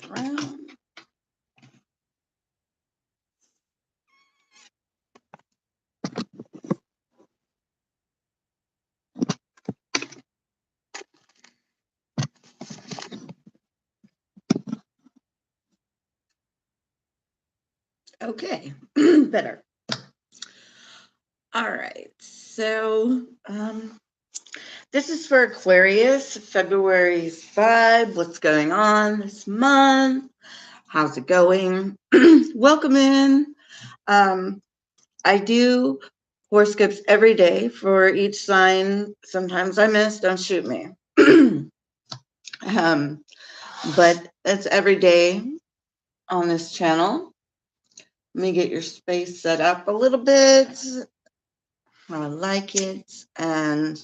around. Okay, better. All right, so this is for Aquarius, February's vibe. What's going on this month? How's it going? Welcome in. I do horoscopes every day for each sign. Sometimes I miss, don't shoot me. But it's every day on this channel. Let me get your space set up a little bit. I like it. And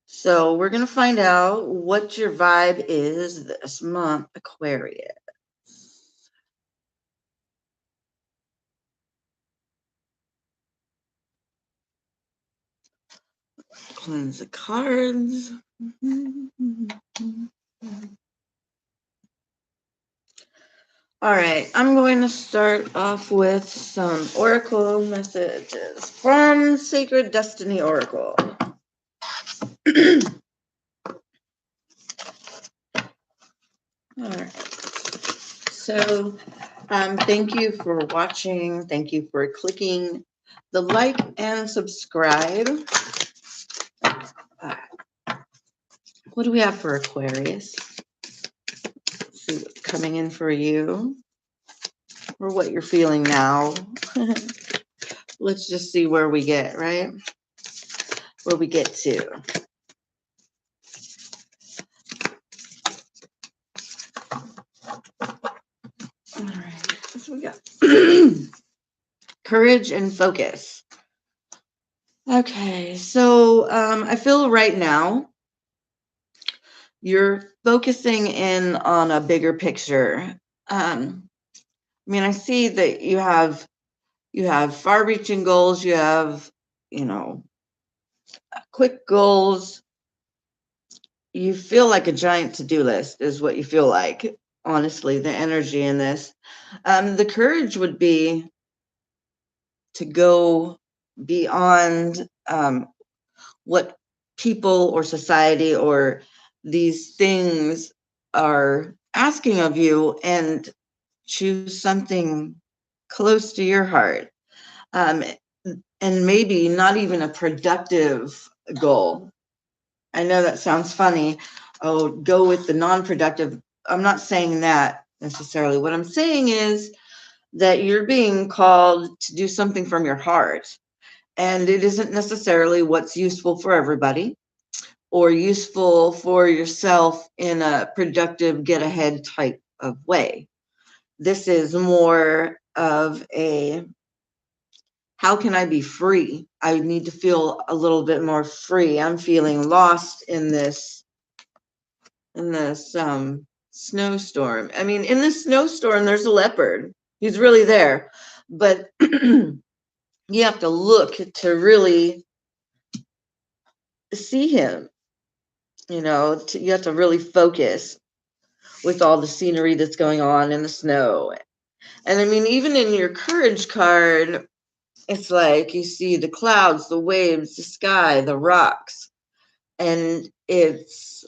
so we're going to find out what your vibe is this month, Aquarius. Cleanse the cards. All right, I'm going to start off with some oracle messages from Sacred Destiny Oracle. All right. So thank you for watching. Thank you for clicking the like and subscribe. What do we have for Aquarius? Let's see what's coming in for you or what you're feeling now. Let's just see where we get, right? Where we get to. All right, so we got courage and focus. Okay, so I feel right now you're focusing in on a bigger picture. I mean, I see that you have far-reaching goals. You have, quick goals. You feel like a giant to-do list is what you feel like. Honestly, the energy in this, the courage would be to go beyond what people or society or these things are asking of you and choose something close to your heart, and maybe not even a productive goal. I know that sounds funny. Oh, go with the non-productive. I'm not saying that necessarily. What I'm saying is that you're being called to do something from your heart, and it isn't necessarily what's useful for everybody or useful for yourself in a productive get ahead type of way. This is more of a, how can I be free? I need to feel a little bit more free. I'm feeling lost in this snowstorm. I mean, in this snowstorm, there's a leopard. He's really there, but you have to look to really see him. You have to really focus with all the scenery that's going on in the snow. And I mean, even in your courage card, it's like you see the clouds, the waves, the sky, the rocks, and it's,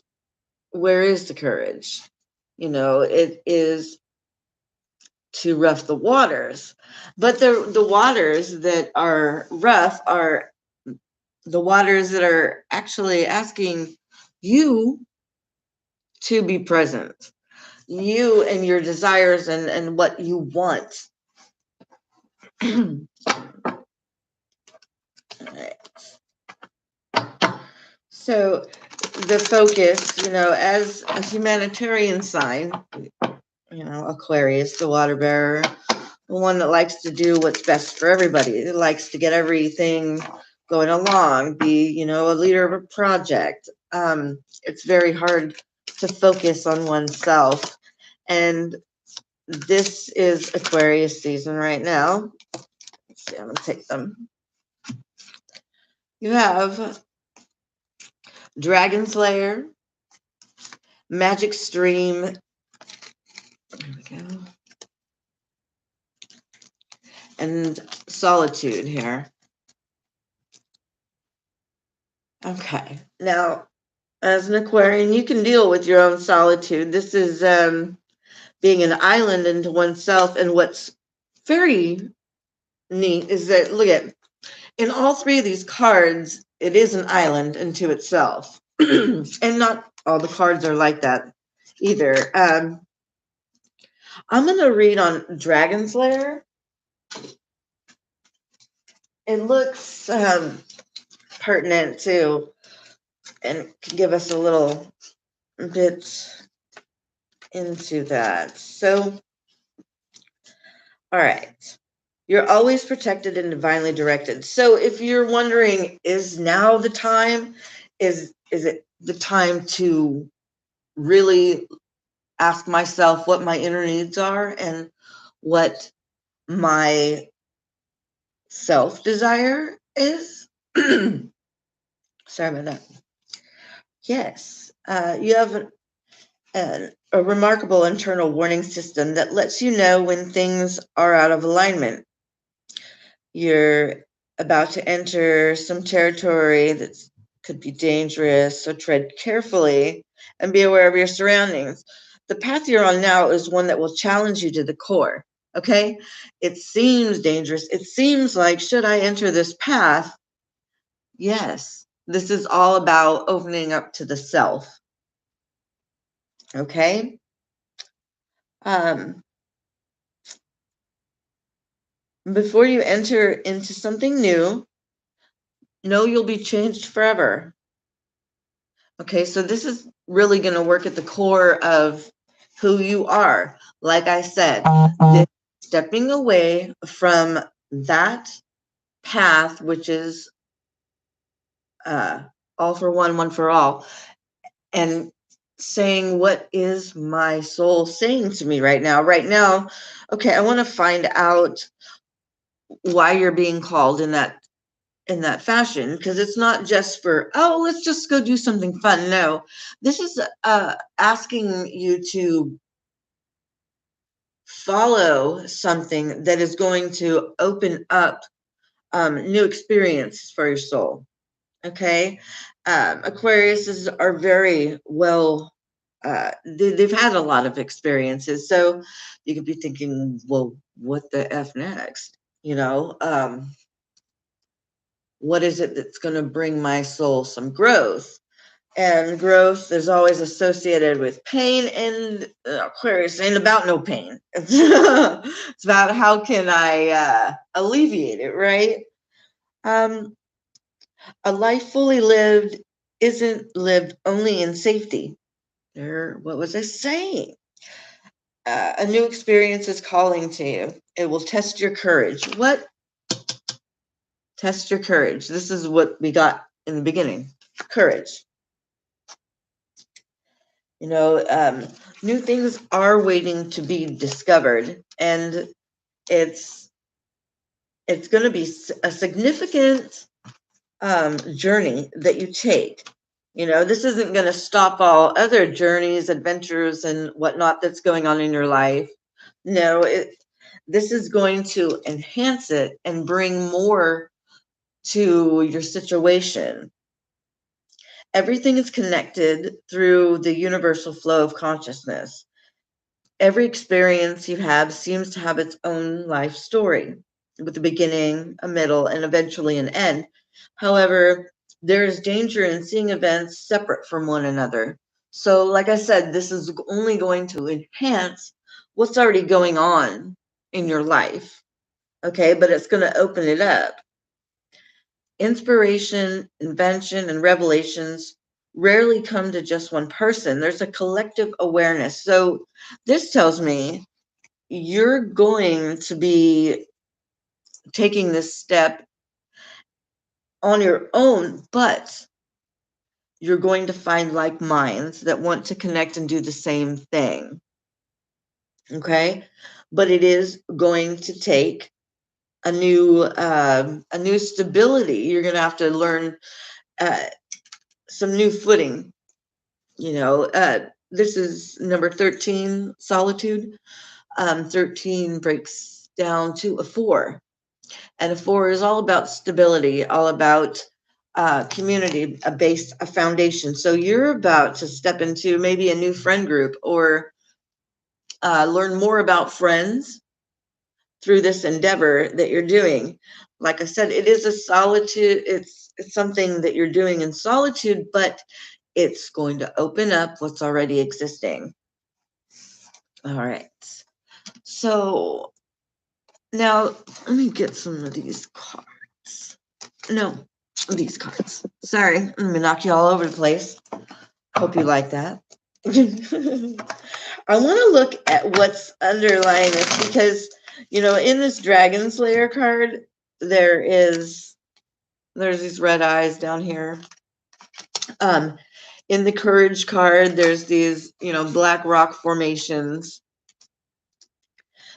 where is the courage? It is to rough the waters, but the waters that are rough are the waters that are actually asking you to be present, you and your desires and what you want. All right. So the focus, as a humanitarian sign, Aquarius, the water bearer, the one that likes to do what's best for everybody. It likes to get everything going along, be, a leader of a project. It's very hard to focus on oneself. And this is Aquarius season right now. Let's see, I'm going to take them. You have Dragon Slayer, magic stream. There we go. And solitude here. Okay. Now, as an Aquarian, you can deal with your own solitude. This is being an island into oneself. And what's very neat is that, look at, in all three of these cards, it is an island into itself. And not all the cards are like that either. I'm going to read on Dragon Slayer. It looks pertinent too, and can give us a little bit into that. So, all right. You're always protected and divinely directed. So if you're wondering, is now the time? Is it the time to really ask myself what my inner needs are and what my self-desire is? Sorry about that. Yes, you have a remarkable internal warning system that lets you know when things are out of alignment. You're about to enter some territory that could be dangerous, so tread carefully and be aware of your surroundings. The path you're on now is one that will challenge you to the core, okay? It seems dangerous. It seems like, should I enter this path? Yes, this is all about opening up to the self, okay? Before you enter into something new, know you'll be changed forever. Okay, so this is really going to work at the core of who you are. Like I said, stepping away from that path, which is all for one, one for all, and saying, what is my soul saying to me right now? Right now, okay, I want to find out why you're being called in that fashion, because it's not just for, oh, let's just go do something fun. No, this is asking you to follow something that is going to open up new experiences for your soul. Okay, Aquariuses are very well, they've had a lot of experiences, so you could be thinking, well, what the F next? You know, what is it that's going to bring my soul some growth? And growth is always associated with pain, and Aquarius ain't about no pain. It's about how can I alleviate it, right? A life fully lived isn't lived only in safety. What was I saying? A new experience is calling to you. It will test your courage. What? Test your courage. This is what we got in the beginning. Courage. You know, new things are waiting to be discovered, and it's going to be a significant journey that you take. You know, this isn't going to stop all other journeys, adventures, and whatnot that's going on in your life. No, this is going to enhance it and bring more to your situation. Everything is connected through the universal flow of consciousness. Every experience you have seems to have its own life story, with a beginning, a middle, and eventually an end. However, there is danger in seeing events separate from one another. So, like I said, this is only going to enhance what's already going on in your life, okay? But it's going to open it up. Inspiration, invention, and revelations rarely come to just one person. There's a collective awareness. So this tells me you're going to be taking this step on your own, but you're going to find like minds that want to connect and do the same thing. Okay? But it is going to take a new stability. You're going to have to learn some new footing. You know, this is number 13, solitude. 13 breaks down to a 4. And a 4 is all about stability, all about community, a base, a foundation. So you're about to step into maybe a new friend group or learn more about friends through this endeavor that you're doing. Like I said, it is a solitude. It's something that you're doing in solitude, but it's going to open up what's already existing. All right. So now let me get some of these cards. No, these cards. Sorry, I'm gonna knock you all over the place. Hope you like that. I want to look at what's underlying this because, you know, in this Dragon Slayer card, there's these red eyes down here. In the Courage card, there's these, you know, black rock formations.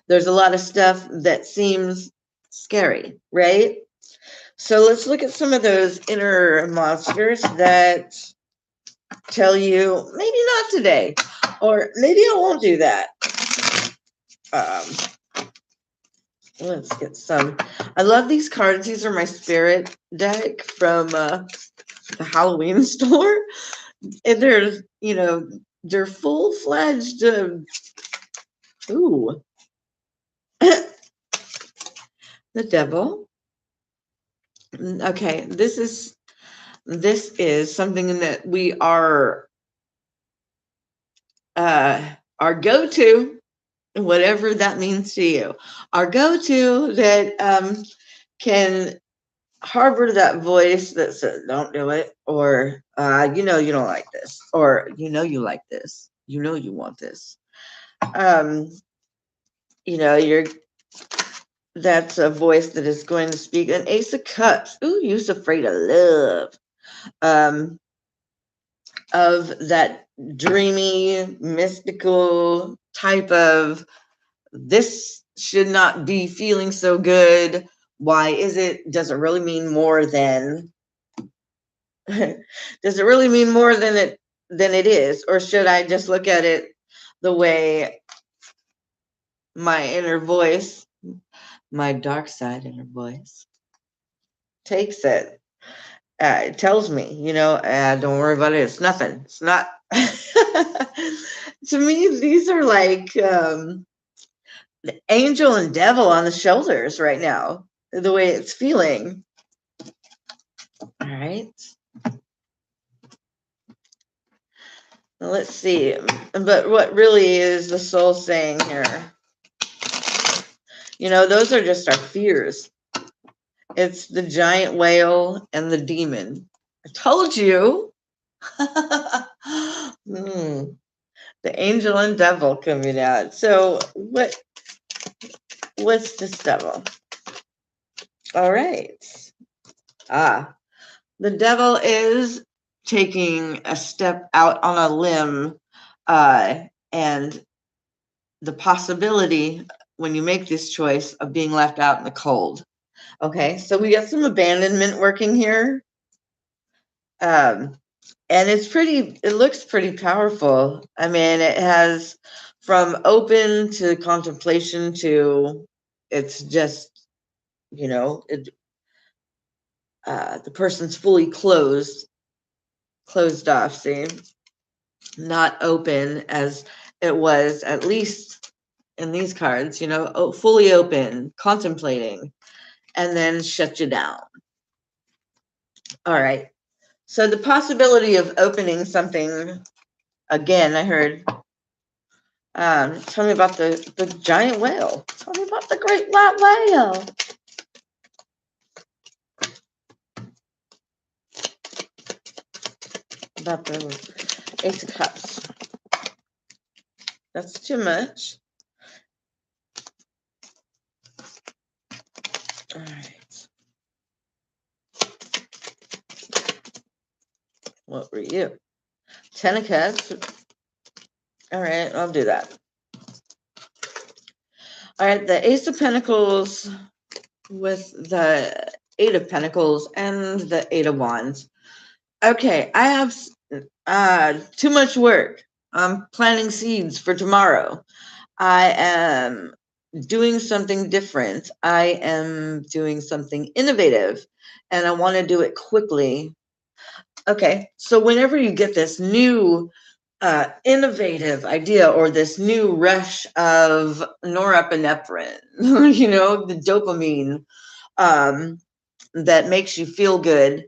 There's a lot of stuff that seems scary, right? So let's look at some of those inner monsters that tell you maybe not today, or maybe I won't do that. Let's get some. I love these cards. These are my spirit deck from the Halloween store. And they're, you know, they're full-fledged. Ooh. The Devil. Okay, this is something that we are our go-to, whatever that means to you. Our go-to that can harbor that voice that says, don't do it, or you know you don't like this, or you know you like this, you know you want this. You know, that's a voice that is going to speak. An Ace of Cups. Ooh, you're afraid of love. Of that dreamy, mystical type of, this should not be feeling so good. Why is it? Does it really mean more than does it really mean more than it is? Or should I just look at it the way my inner voice, my dark side inner voice, takes it? It tells me, you know, don't worry about it. It's nothing. It's not. To me, these are like the angel and devil on the shoulders right now, the way it's feeling. All right. Now, let's see. But what really is the soul saying here? You know, those are just our fears. It's the giant whale and the demon. I told you. The angel and devil coming out. So what's this devil? All right. The devil is taking a step out on a limb, and the possibility when you make this choice of being left out in the cold. Okay, so we got some abandonment working here. And it looks pretty powerful. I mean, it has from open to contemplation to, it's just, you know, the person's fully closed off, see? Not open as it was, at least in these cards, you know, fully open, contemplating, and then shut you down. All right. So the possibility of opening something, again, I heard, tell me about the giant whale. Tell me about the great white whale. About the Ace of Cups. That's too much. All right. What were you? 10 of Cups. All right, I'll do that. All right, the Ace of Pentacles with the 8 of Pentacles and the 8 of Wands. Okay, I have too much work. I'm planting seeds for tomorrow. I am doing something different. I am doing something innovative, and I want to do it quickly. Okay, so whenever you get this new innovative idea or this new rush of norepinephrine, the dopamine that makes you feel good,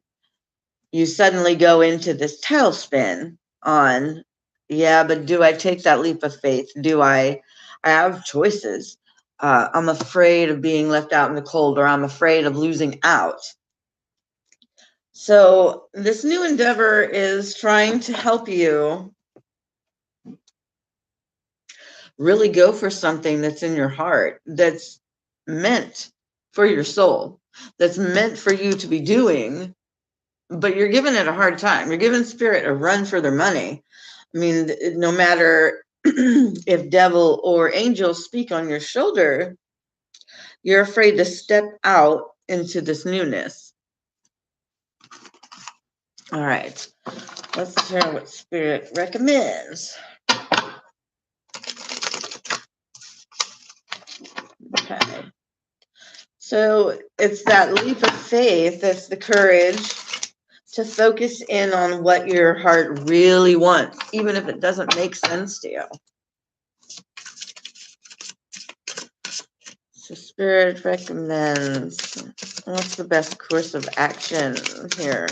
you suddenly go into this tailspin on, yeah, but do I take that leap of faith? Do I have choices? I'm afraid of being left out in the cold, or I'm afraid of losing out. So this new endeavor is trying to help you really go for something that's in your heart, that's meant for your soul, that's meant for you to be doing, but you're giving it a hard time. You're giving spirit a run for their money. I mean, no matter if devil or angel speak on your shoulder, you're afraid to step out into this newness. All right, let's hear what spirit recommends. Okay. So it's that leap of faith, that's the courage to focus in on what your heart really wants, even if it doesn't make sense to you. So Spirit recommends, what's the best course of action here?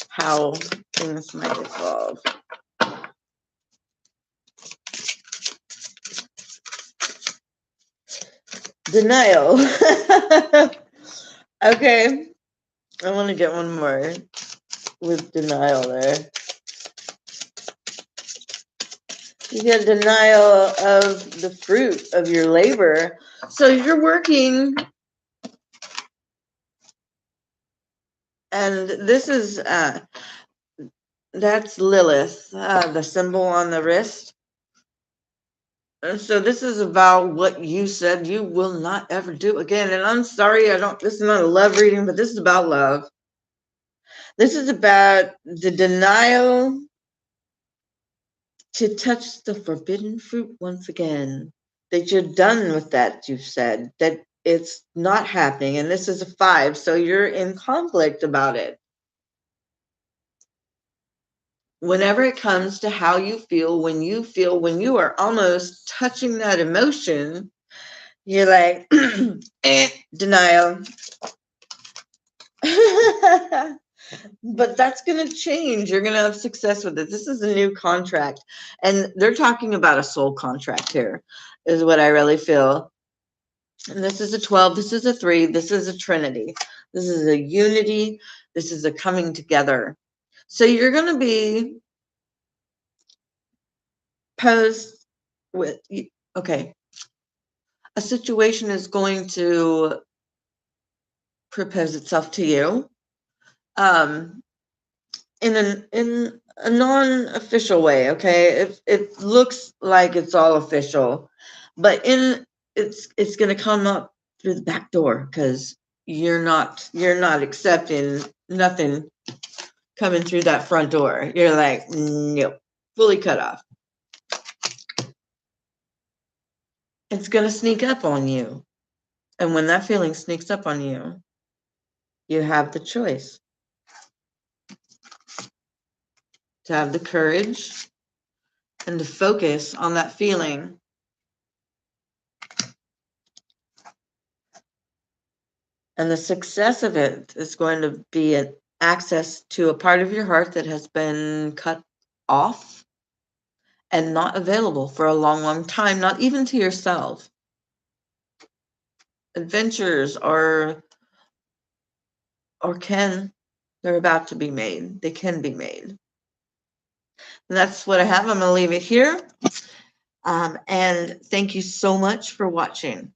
How things might evolve. Denial. Okay, I want to get one more with denial there. You get denial of the fruit of your labor. So you're working, and this is, that's Lilith, the symbol on the wrist. And so this is about what you said you will not ever do again. And I'm sorry, this is not a love reading, but this is about love. This is about the denial to touch the forbidden fruit once again. That you're done with that, you've said, that it's not happening. And this is a 5, so you're in conflict about it. Whenever it comes to how you feel when you are almost touching that emotion, you're like, denial. But that's going to change. You're going to have success with it. This is a new contract. And they're talking about a soul contract here, is what I really feel. And this is a 12. This is a 3. This is a trinity. This is a unity. This is a coming together. So you're going to be posed with, okay, a situation is going to propose itself to you. In a non-official way, okay? It looks like it's all official, but it's going to come up through the back door, because you're not accepting nothing coming through that front door. You're like, nope, fully cut off. It's going to sneak up on you, and when that feeling sneaks up on you, you have the choice to have the courage and to focus on that feeling. And the success of it is going to be an access to a part of your heart that has been cut off and not available for a long, long time, not even to yourself. Adventures they're about to be made. They can be made. And that's what I have. I'm going to leave it here. And thank you so much for watching.